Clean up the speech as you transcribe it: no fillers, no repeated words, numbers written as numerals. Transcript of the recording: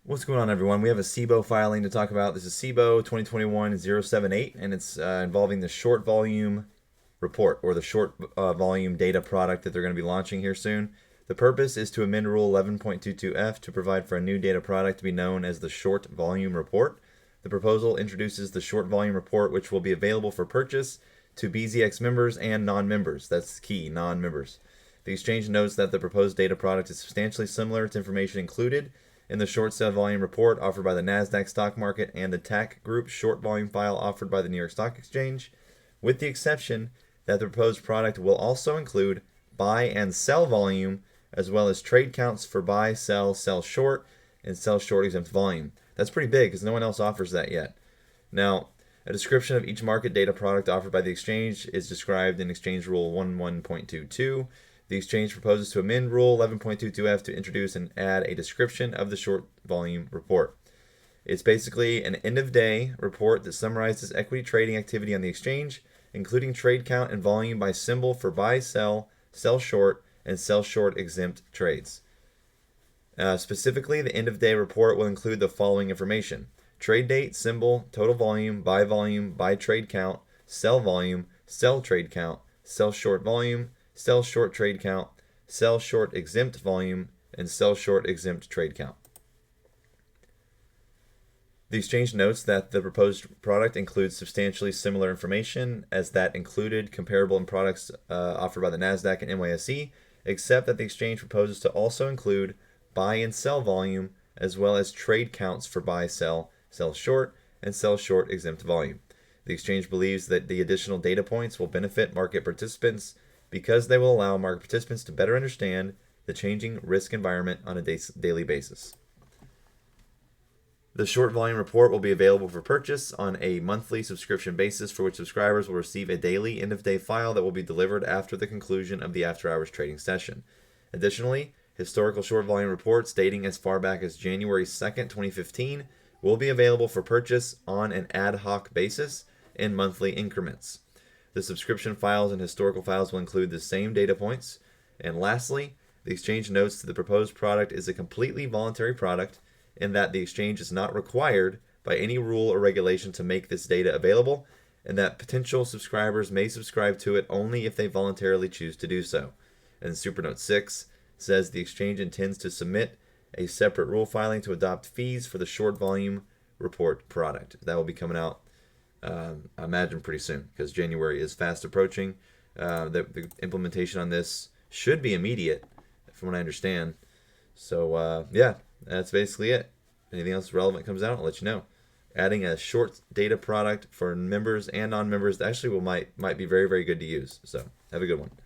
What's going on, everyone? We have a SIBO filing to talk about. This is SIBO 2021-078, and it's involving the short volume report, or the short volume data product that they're going to be launching here soon. The purpose is to amend Rule 11.22F to provide for a new data product to be known as the short volume report. The proposal introduces the short volume report, which will be available for purchase to BZX members and non-members. That's key, non-members. The exchange notes that the proposed data product is substantially similar to information included in the short sale volume report offered by the NASDAQ stock market and the TAC Group short volume file offered by the New York Stock Exchange, with the exception that the proposed product will also include buy and sell volume, as well as trade counts for buy, sell short, and sell short exempt volume. That's pretty big because no one else offers that yet. Now, a description of each market data product offered by the exchange is described in Exchange Rule 11.22. The exchange proposes to amend Rule 11.22F to introduce and add a description of the short volume report. It's basically an end-of-day report that summarizes equity trading activity on the exchange, including trade count and volume by symbol for buy, sell short, and sell short exempt trades. Specifically, the end-of-day report will include the following information: trade date, symbol, total volume, buy trade count, sell trade count, sell short trade count, sell short exempt volume, and sell short exempt trade count. The exchange notes that the proposed product includes substantially similar information as that included comparable in products offered by the NASDAQ and NYSE, except that the exchange proposes to also include buy and sell volume, as well as trade counts for buy, sell short, and sell short exempt volume. The exchange believes that the additional data points will benefit market participants because they will allow market participants to better understand the changing risk environment on a daily basis. The short volume report will be available for purchase on a monthly subscription basis, for which subscribers will receive a daily end-of-day file that will be delivered after the conclusion of the after-hours trading session. Additionally, historical short volume reports dating as far back as January 2nd, 2015 will be available for purchase on an ad hoc basis in monthly increments. The subscription files and historical files will include the same data points. And lastly, the exchange notes that the proposed product is a completely voluntary product, in that the exchange is not required by any rule or regulation to make this data available, and that potential subscribers may subscribe to it only if they voluntarily choose to do so. And Supernote 6 says the exchange intends to submit a separate rule filing to adopt fees for the short volume report product. That will be coming out, I imagine, pretty soon, because January is fast approaching. The implementation on this should be immediate, from what I understand. So, yeah, that's basically it. Anything else relevant comes out, I'll let you know. Adding a short data product for members and non-members actually might be very, very good to use. So, have a good one.